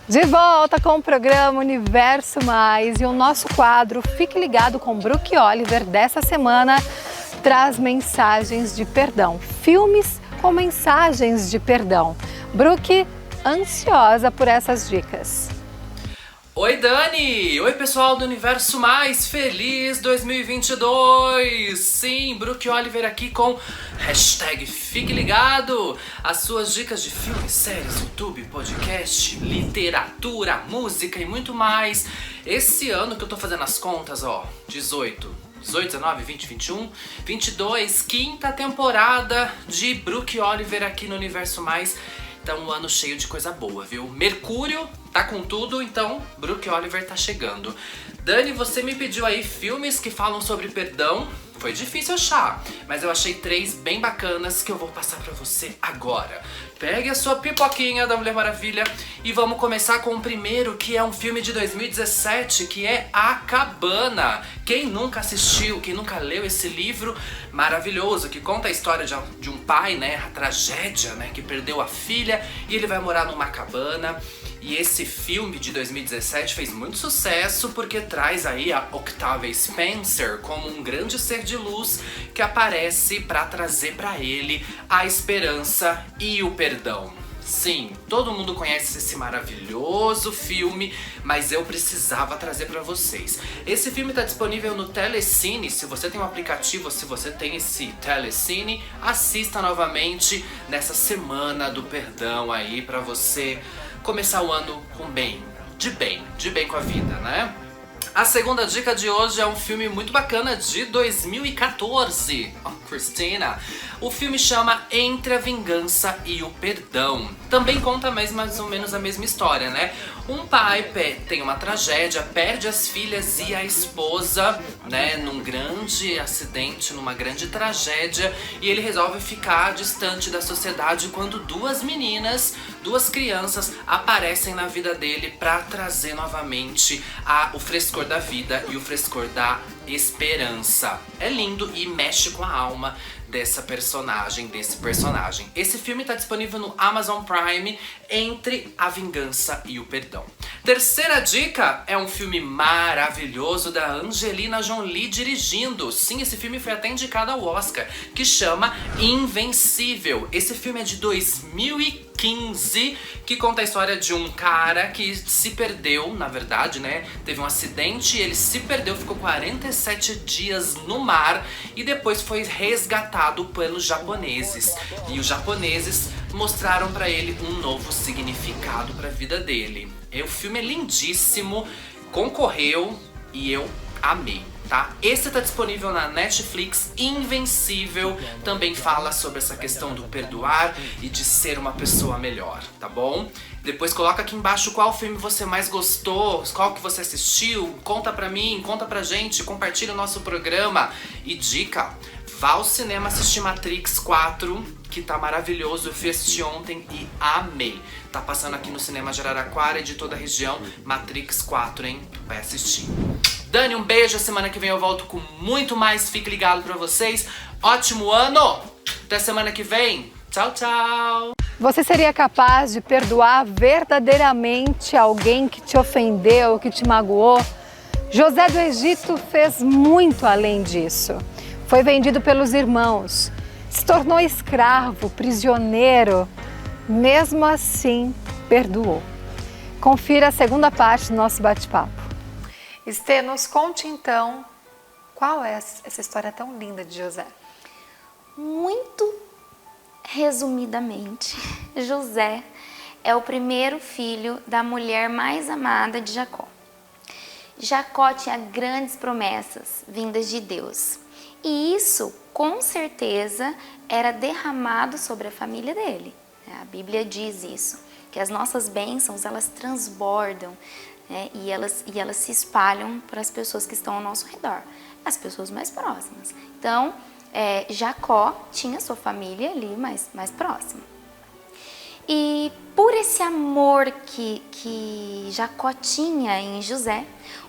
De volta com o programa Universo Mais e o nosso quadro Fique Ligado com Brooke Oliver dessa semana traz mensagens de perdão, filmes com mensagens de perdão. Brooke, ansiosa por essas dicas. Oi Dani! Oi pessoal do Universo Mais, feliz 2022! Sim, Brooke Oliver aqui com hashtag Fique Ligado! As suas dicas de filmes, séries, YouTube, podcast, literatura, música e muito mais. Esse ano que eu tô fazendo as contas, 18, 19, 20, 21, 22, quinta temporada de Brooke Oliver aqui no Universo Mais. Então, um ano cheio de coisa boa, viu? Mercúrio tá com tudo, então Brooke Oliver tá chegando. Dani, você me pediu aí filmes que falam sobre perdão. Foi difícil achar, mas eu achei 3 bem bacanas que eu vou passar pra você agora. Pegue a sua pipoquinha da Mulher Maravilha e vamos começar com o primeiro, que é um filme de 2017, que é A Cabana. Quem nunca assistiu, quem nunca leu esse livro maravilhoso, que conta a história de um pai, né, a tragédia, né, que perdeu a filha e ele vai morar numa cabana. E esse filme de 2017 fez muito sucesso porque traz aí a Octavia Spencer como um grande ser de luz que aparece para trazer para ele a esperança e o perdão. Sim, todo mundo conhece esse maravilhoso filme, mas eu precisava trazer para vocês. Esse filme está disponível no Telecine. Se você tem um aplicativo, se você tem esse Telecine, assista novamente nessa semana do perdão aí para você começar o ano com bem com a vida, né? A segunda dica de hoje é um filme muito bacana de 2014. Cristina. O filme chama Entre a Vingança e o Perdão. Também conta mais ou menos a mesma história, né? Um pai tem uma tragédia, perde as filhas e a esposa, né, num grande acidente, numa grande tragédia, e ele resolve ficar distante da sociedade quando 2 meninas, 2 crianças aparecem na vida dele para trazer novamente o frescor da vida e o frescor da esperança. É lindo e mexe com a alma desse personagem. Esse filme está disponível no Amazon Prime, Entre a Vingança e o Perdão. Terceira dica é um filme maravilhoso da Angelina Jolie dirigindo. Sim, esse filme foi até indicado ao Oscar, que chama Invencível. Esse filme é de 2015, que conta a história de um cara que se perdeu, na verdade, né? Teve um acidente, ele se perdeu, ficou 47 dias no mar e depois foi resgatado pelos japoneses. E os japoneses mostraram pra ele um novo significado pra vida dele. O filme é lindíssimo, concorreu e eu amei. Tá? Esse tá disponível na Netflix. Invencível também fala sobre essa questão do perdoar e de ser uma pessoa melhor, tá bom? Depois coloca aqui embaixo qual filme você mais gostou, qual que você assistiu, conta pra mim, conta pra gente, compartilha o nosso programa. E dica, vá ao cinema assistir Matrix 4, que tá maravilhoso, eu fui assistir ontem e amei. Tá passando aqui no cinema de Araraquara e de toda a região, Matrix 4, hein? Vai assistir. Dani, um beijo, a semana que vem eu volto com muito mais, fique ligado pra vocês. Ótimo ano! Até semana que vem, tchau, tchau! Você seria capaz de perdoar verdadeiramente alguém que te ofendeu, que te magoou? José do Egito fez muito além disso. Foi vendido pelos irmãos, se tornou escravo, prisioneiro, mesmo assim perdoou. Confira a segunda parte do nosso bate-papo. Estê, nos conte então, qual é essa história tão linda de José? Muito resumidamente, José é o primeiro filho da mulher mais amada de Jacó. Jacó tinha grandes promessas vindas de Deus. E isso, com certeza, era derramado sobre a família dele. A Bíblia diz isso, que as nossas bênçãos, elas transbordam, né, e elas se espalham para as pessoas que estão ao nosso redor, as pessoas mais próximas. Então, Jacó tinha sua família ali mais próxima. E por esse amor que Jacó tinha em José,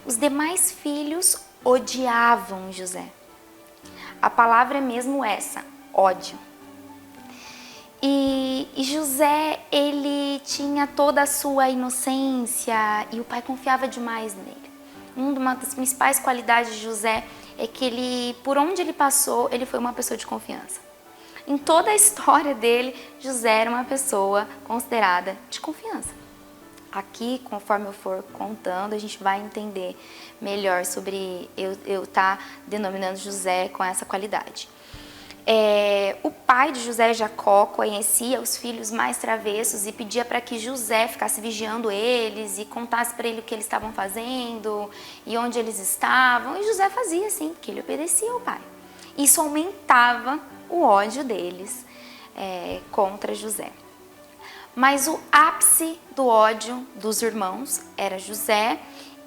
os demais filhos odiavam José. A palavra é mesmo essa, ódio. E E José, ele tinha toda a sua inocência e o pai confiava demais nele. Uma das principais qualidades de José é que ele, por onde ele passou, ele foi uma pessoa de confiança. Em toda a história dele, José era uma pessoa considerada de confiança. Aqui, conforme eu for contando, a gente vai entender melhor sobre eu estar denominando José com essa qualidade. O pai de José, Jacó, conhecia os filhos mais travessos e pedia para que José ficasse vigiando eles e contasse para ele o que eles estavam fazendo e onde eles estavam. E José fazia assim, porque ele obedecia ao pai. Isso aumentava o ódio deles contra José. Mas o ápice do ódio dos irmãos era José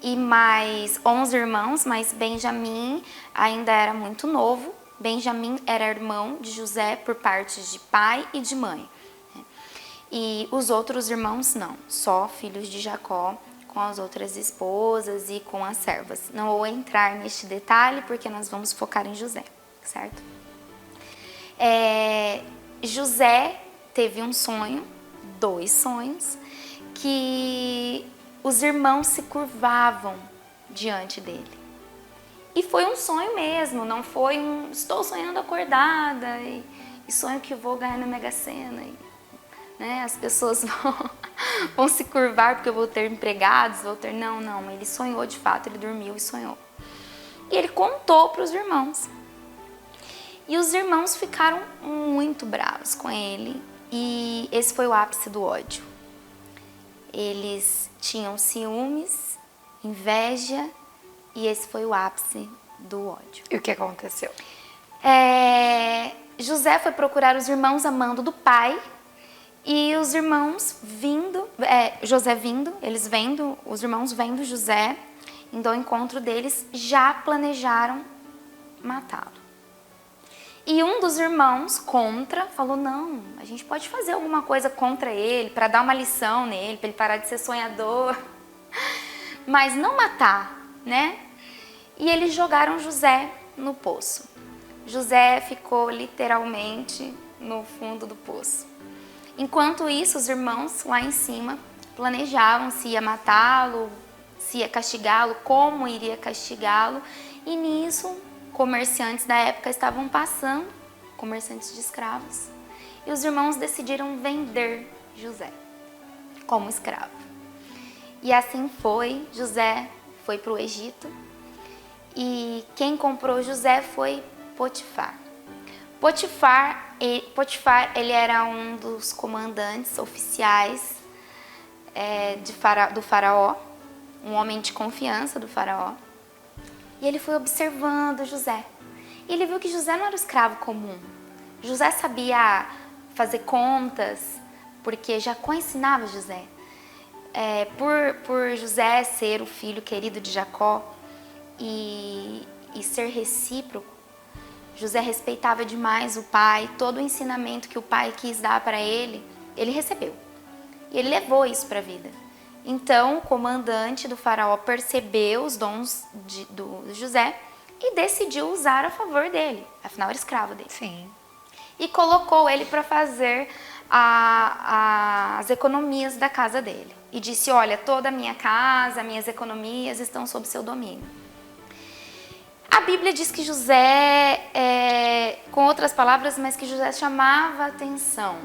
e mais 11 irmãos, mas Benjamim ainda era muito novo. Benjamim era irmão de José por parte de pai e de mãe. E os outros irmãos não, só filhos de Jacó com as outras esposas e com as servas. Não vou entrar neste detalhe porque nós vamos focar em José, certo? José teve um sonho, 2 sonhos, que os irmãos se curvavam diante dele. E foi um sonho mesmo, não foi estou sonhando acordada e sonho que vou ganhar na Mega Sena. Né, as pessoas vão se curvar porque eu vou ter empregados, Não, ele sonhou de fato, ele dormiu e sonhou. E ele contou para os irmãos. E os irmãos ficaram muito bravos com ele e esse foi o ápice do ódio. Eles tinham ciúmes, inveja e esse foi o ápice do ódio. E o que aconteceu? José foi procurar os irmãos a mando do pai e os irmãos os irmãos vendo José, indo ao encontro deles, já planejaram matá-lo. E um dos irmãos falou, não, a gente pode fazer alguma coisa contra ele, para dar uma lição nele, para ele parar de ser sonhador, mas não matar, né? E eles jogaram José no poço. José ficou literalmente no fundo do poço. Enquanto isso, os irmãos lá em cima planejavam se ia matá-lo, se ia castigá-lo, como iria castigá-lo, e nisso comerciantes da época estavam passando, comerciantes de escravos, e os irmãos decidiram vender José como escravo. E assim foi, José foi para o Egito e quem comprou José foi Potifar. Potifar, ele era um dos comandantes oficiais do faraó, um homem de confiança do faraó. E ele foi observando José. E ele viu que José não era um escravo comum. José sabia fazer contas, porque Jacó ensinava José. Por José ser o filho querido de Jacó e ser recíproco, José respeitava demais o pai. Todo o ensinamento que o pai quis dar para ele, ele recebeu. E ele levou isso para a vida. Então, o comandante do faraó percebeu os dons do José e decidiu usar a favor dele. Afinal, era escravo dele. Sim. E colocou ele para fazer as economias da casa dele. E disse, olha, toda a minha casa, minhas economias estão sob seu domínio. A Bíblia diz que José, com outras palavras, mas que José chamava atenção,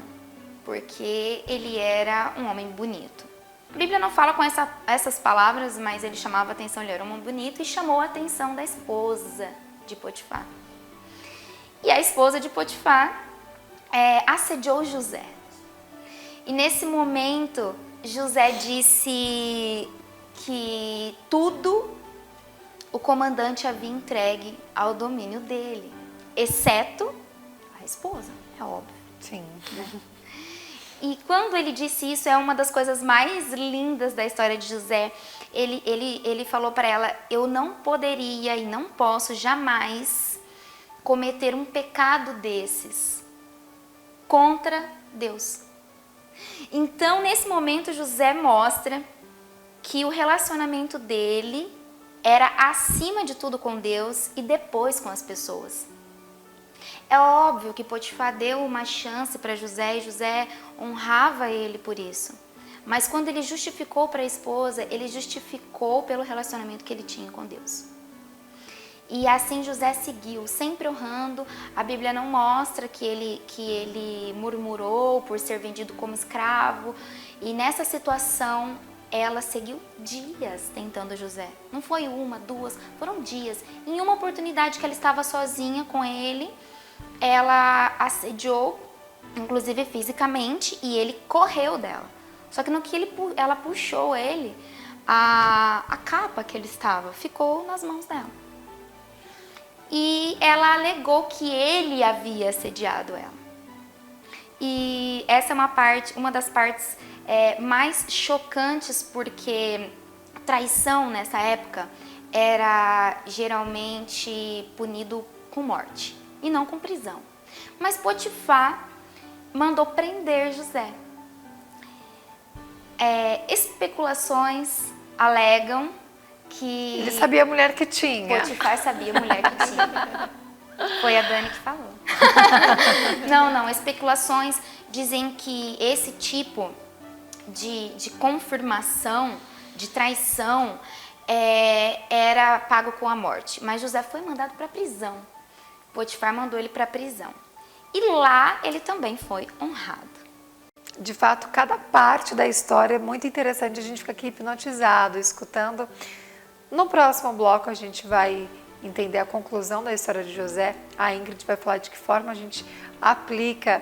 porque ele era um homem bonito. A Bíblia não fala com essas palavras, mas ele chamava a atenção, ele era um homem bonito e chamou a atenção da esposa de Potifar. E a esposa de Potifar assediou José. E nesse momento, José disse que tudo o comandante havia entregue ao domínio dele, exceto a esposa, é óbvio. Sim. E quando ele disse isso, é uma das coisas mais lindas da história de José. Ele falou para ela, eu não poderia e não posso jamais cometer um pecado desses contra Deus. Então, nesse momento, José mostra que o relacionamento dele era acima de tudo com Deus e depois com as pessoas. É óbvio que Potifar deu uma chance para José e José honrava ele por isso. Mas quando ele justificou para a esposa, ele justificou pelo relacionamento que ele tinha com Deus. E assim José seguiu, sempre honrando. A Bíblia não mostra que ele murmurou por ser vendido como escravo. E nessa situação, ela seguiu dias tentando José. Não foi uma, duas, foram dias. Em uma oportunidade que ela estava sozinha com ele, ela assediou, inclusive fisicamente, e ele correu dela. Só que no que ela puxou ele, a capa que ele estava ficou nas mãos dela. E ela alegou que ele havia assediado ela. E essa é uma das partes mais chocantes, porque traição nessa época era geralmente punido com morte e não com prisão. Mas Potifar mandou prender José. Especulações alegam que Ele sabia a mulher que tinha. Potifar sabia a mulher que tinha. Foi a Dani que falou. Não. Especulações dizem que esse tipo de confirmação, de traição, era pago com a morte. Mas José foi mandado para a prisão. Potifar mandou ele para a prisão. E lá ele também foi honrado. De fato, cada parte da história é muito interessante. A gente fica aqui hipnotizado, escutando. No próximo bloco a gente vai entender a conclusão da história de José. A Ingrid vai falar de que forma a gente aplica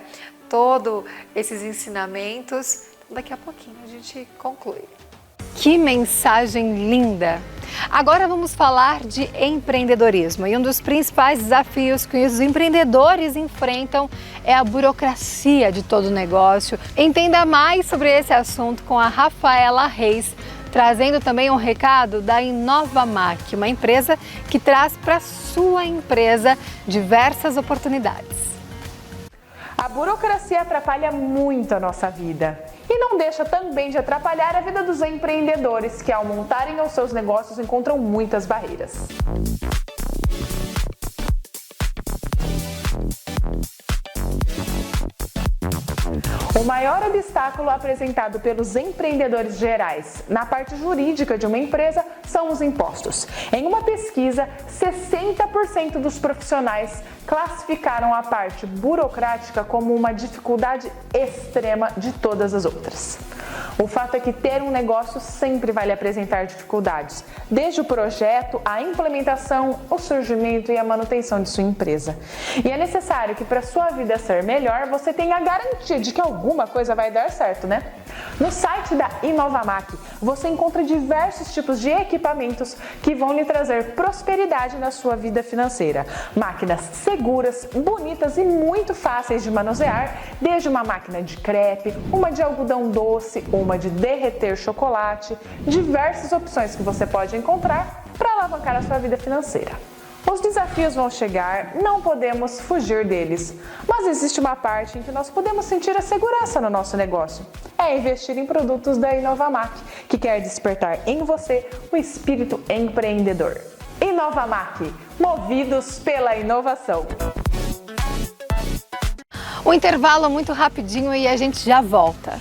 todos esses ensinamentos. Daqui a pouquinho a gente conclui. Que mensagem linda! Agora vamos falar de empreendedorismo. E um dos principais desafios que os empreendedores enfrentam é a burocracia de todo o negócio. Entenda mais sobre esse assunto com a Rafaela Reis, trazendo também um recado da Inovamac, uma empresa que traz para sua empresa diversas oportunidades. A burocracia atrapalha muito a nossa vida e não deixa também de atrapalhar a vida dos empreendedores que, ao montarem os seus negócios, encontram muitas barreiras. O maior obstáculo apresentado pelos empreendedores gerais na parte jurídica de uma empresa são os impostos. Em uma pesquisa, 60% dos profissionais classificaram a parte burocrática como uma dificuldade extrema de todas as outras. O fato é que ter um negócio sempre vai lhe apresentar dificuldades, desde o projeto, a implementação, o surgimento e a manutenção de sua empresa. E é necessário que, para sua vida ser melhor, você tenha a garantia de que alguma coisa vai dar certo, né? No site da Inovamac, você encontra diversos tipos de equipamentos que vão lhe trazer prosperidade na sua vida financeira. Máquinas seguras, bonitas e muito fáceis de manusear, desde uma máquina de crepe, uma de algodão doce, uma de derreter chocolate, diversas opções que você pode encontrar para alavancar a sua vida financeira. Os desafios vão chegar, não podemos fugir deles, mas existe uma parte em que nós podemos sentir a segurança no nosso negócio. É investir em produtos da Inovamac, que quer despertar em você o espírito empreendedor. Inovamac, movidos pela inovação. Um intervalo muito rapidinho e a gente já volta.